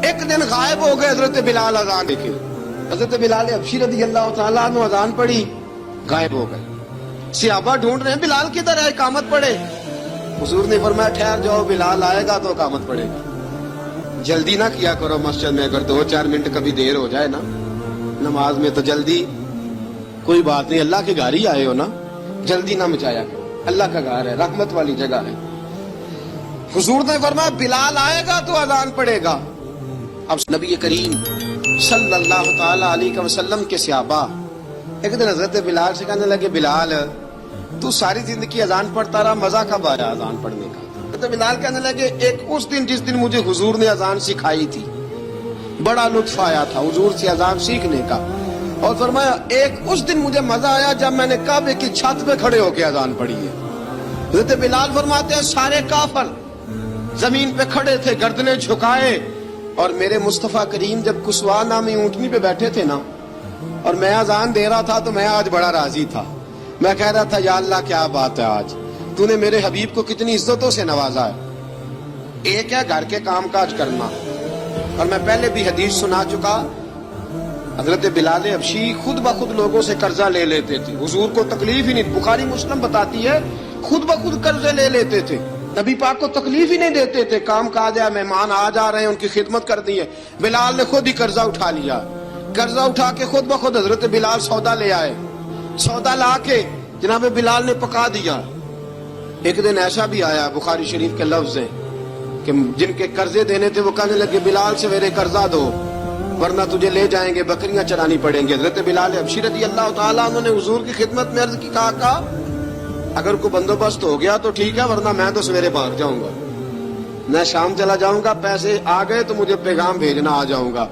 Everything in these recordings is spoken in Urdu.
ایک دن غائب ہو گئے حضرت بلال اذان دیکھے. حضرت بلال حبشی رضی اللہ تعالیٰ عنہ اذان پڑھی, غائب ہو گئے. صحابہ ڈھونڈ رہے ہیں بلال کدھر ہے, اقامت پڑھے. حضور نے فرمایا ٹھہر جاؤ, بلال آئے گا تو اقامت پڑھے گا. جلدی نہ کیا کرو مسجد میں, اگر 2-4 منٹ کبھی دیر ہو جائے نا نماز میں تو جلدی کوئی بات نہیں, اللہ کے گھر ہی آئے ہو نا, جلدی نہ مچایا کرو, اللہ کا گھر ہے, رحمت والی جگہ ہے. حضور نے فرمایا بلال آئے گا تو اذان پڑھے گا. اب نبی کریم صلی اللہ تعالی علیہ وسلم کے صحابہ ایک دن حضرت بلال سے کہنے لگے, بلال تو ساری زندگی اذان پڑھتا رہا, مزہ کب آیا اذان پڑھنے کا؟ حضرت بلال کہنے لگے ایک اس دن جس دن مجھے حضور نے اذان سکھائی تھی, بڑا لطف آیا تھا حضور سے اذان سیکھنے کا. اور فرمایا ایک اس دن مجھے مزہ آیا جب میں نے کعبے کی چھت پہ کھڑے ہو کے اذان پڑھی ہے. حضرت بلال فرماتے ہیں سارے کافر زمین پہ کھڑے تھے, گردنیں جھکائے, اور میرے مصطفیٰ کریم جب کسوا نامی اونٹنی پہ بیٹھے تھے نا, اور میں اذان دے رہا تھا تو میں آج بڑا راضی تھا. میں کہہ رہا تھا یا اللہ کیا بات ہے, آج تو نے میرے حبیب کو کتنی عزتوں سے نوازا ہے. ایک ہے گھر کے کام کاج کرنا, اور میں پہلے بھی حدیث سنا چکا, حضرت بلال حبشی خود بخود لوگوں سے قرضہ لے لیتے تھے, حضور کو تکلیف ہی نہیں. بخاری مسلم بتاتی ہے خود بخود قرضے لے لیتے تھے, نبی پاک کو تکلیف ہی نہیں دیتے تھے. کام کاج ہے, مہمان آ جا رہے ہیں, ان کی خدمت کرنی ہے. بلال نے خود ہی قرضہ اٹھا لیا, قرضہ اٹھا کے خود بخود حضرت بلال سودا لے آئے, سودا لا کے جناب بلال نے پکا دیا. ایک دن ایسا بھی آیا, بخاری شریف کے لفظ ہیں کہ جن کے قرضے دینے تھے وہ کہنے لگے بلال سے میرے قرضہ دو ورنہ تجھے لے جائیں گے, بکریاں چرانی پڑیں گے. حضرت بلال حبشی رضی اللہ تعالیٰ انہوں نے حضور کی خدمت میں عرض کی, کہا اگر کوئی بندوبست ہو گیا تو ٹھیک ہے, ورنہ میں تو سویرے بھاگ جاؤں گا, میں شام چلا جاؤں گا, پیسے آ گئے تو مجھے پیغام بھیجنا, آ جاؤں گا.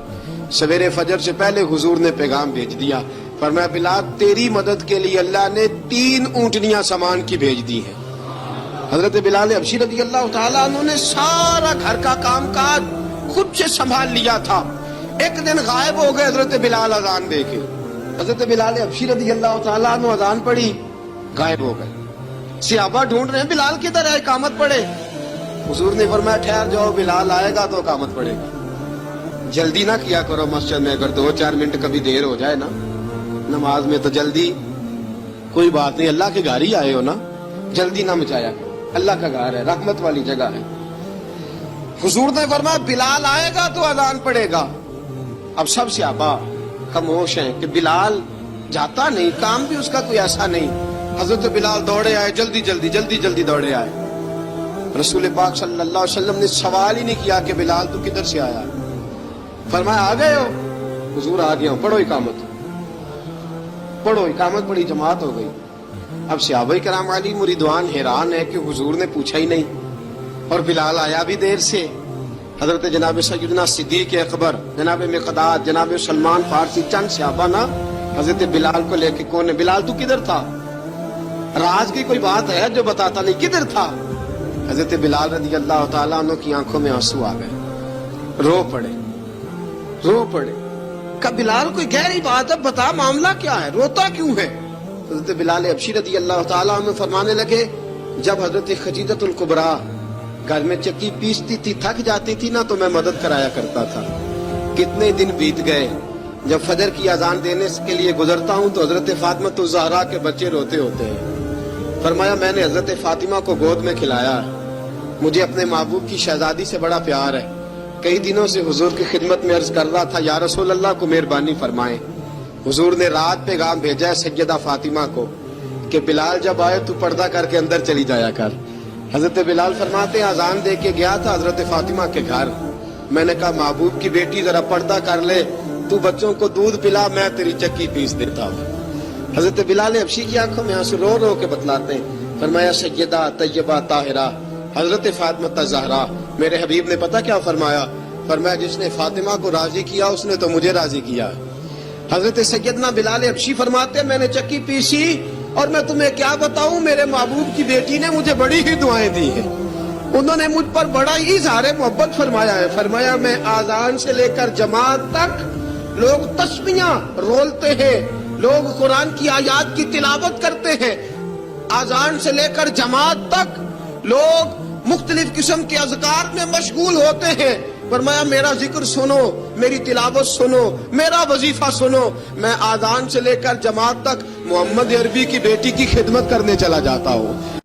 سویرے فجر سے پہلے حضور نے پیغام بھیج دیا. فرمایا بلال تیری مدد کے لیے اللہ نے 3 اونٹنیاں سامان کی بھیج دی ہیں. حضرت بلال حبشی رضی اللہ تعالیٰ عنہ نے سارا گھر کا کام کاج خود سے سنبھال لیا تھا. ایک دن غائب ہو گئے حضرت بلال اذان دے کے. حضرت بلال حبشی رضی اللہ تعالیٰ عنہ اذان پڑھی, غائب ہو گئے. صحابہ ڈھونڈ رہے ہیں بلال کدھر ہے, اقامت پڑھے. حضور نے فرمایا ٹھہر جاؤ, بلال آئے گا تو اقامت پڑھے گا. جلدی نہ کیا کرو مسجد میں, اگر 2-4 منٹ کبھی دیر ہو جائے نا نماز میں تو جلدی کوئی بات نہیں, اللہ کے گھر ہی آئے ہو نا, جلدی نہ مچایا کرو, اللہ کا گھر ہے, رحمت والی جگہ ہے. حضور نے فرمایا بلال آئے گا تو اذان پڑھے گا. اب سب صحابہ خاموش ہیں کہ بلال جاتا نہیں, کام بھی اس کا کوئی ایسا نہیں. حضرت بلال دوڑے آئے, جلدی دوڑے آئے. رسول پاک صلی اللہ علیہ وسلم نے سوال ہی نہیں کیا کہ بلال تو کدھر سے آیا, فرمایا آ گئے ہو. حضور آ گیا ہوں, پڑھو اقامت, پڑھو اقامت پڑھی, جماعت ہو گئی. اب صحابہ کرام علیہ مریدوان حیران ہے کہ حضور نے پوچھا ہی نہیں, اور بلال آیا بھی دیر سے. حضرت جناب سیدنا صدیق اکبر, جناب مقداد, جناب سلمان فارسی, چند صحابہ نا حضرت بلال کو لے کے, کون ہے بلال تو کدھر تھا, راز کی کوئی بات ہے جو بتاتا نہیں, کدھر تھا. حضرت بلال رضی اللہ تعالیٰ عنہ کی آنکھوں میں آنسو آ گئے, رو پڑے. کہ بلال کوئی گہری بات ہے, بتا معاملہ کیا ہے, روتا کیوں ہے. حضرت بلال حبشی رضی اللہ تعالیٰ عنہ فرمانے لگے جب حضرت خدیجہ الکبریٰ گھر میں چکی پیستی تھی, تھک جاتی تھی نا, تو میں مدد کرایا کرتا تھا. کتنے دن بیت گئے, جب فجر کی اذان دینے کے لیے گزرتا ہوں تو حضرت فاطمہ الزہرا کے بچے روتے ہوتے ہیں. فرمایا میں نے حضرت فاطمہ کو گود میں کھلایا, مجھے اپنے محبوب کی شہزادی سے بڑا پیار ہے. کئی دنوں سے حضور کی خدمت میں عرض کر رہا تھا یا رسول اللہ کو مہربانی فرمائیں. حضور نے رات پیغام بھیجا ہے سیدہ فاطمہ کو کہ بلال جب آئے تو پردہ کر کے اندر چلی جایا کر. حضرت بلال فرماتے ہیں اذان دے کے گیا تھا حضرت فاطمہ کے گھر, میں نے کہا محبوب کی بیٹی ذرا پردہ کر لے, تو بچوں کو دودھ پلا, میں تیری چکی پیس دیتا ہوں. حضرت بلال حبشی کی آنکھوں میں آنسو رو رو کے بتلاتے ہیں. فرمایا سیدہ طیبہ طاہرہ حضرت فاطمہ الزہرا, میرے حبیب نے پتہ کیا فرمایا, فرمایا جس نے فاطمہ کو راضی کیا اس نے تو مجھے راضی کیا. حضرت سیدنا بلال حبشی فرماتے ہیں میں نے چکی پیسی, اور میں تمہیں کیا بتاؤں, میرے محبوب کی بیٹی نے مجھے بڑی ہی دعائیں دی ہیں, انہوں نے مجھ پر بڑا ہی اظہار محبت فرمایا ہے. فرمایا میں آذان سے لے کر جماعت تک لوگ تسبیحاں رولتے ہیں, لوگ قرآن کی آیات کی تلاوت کرتے ہیں, آذان سے لے کر جماعت تک لوگ مختلف قسم کے اذکار میں مشغول ہوتے ہیں. فرمایا میرا ذکر سنو، میری تلاوت سنو، میرا وظیفہ سنو، میں آذان سے لے کر جماعت تک محمد عربی کی بیٹی کی خدمت کرنے چلا جاتا ہوں۔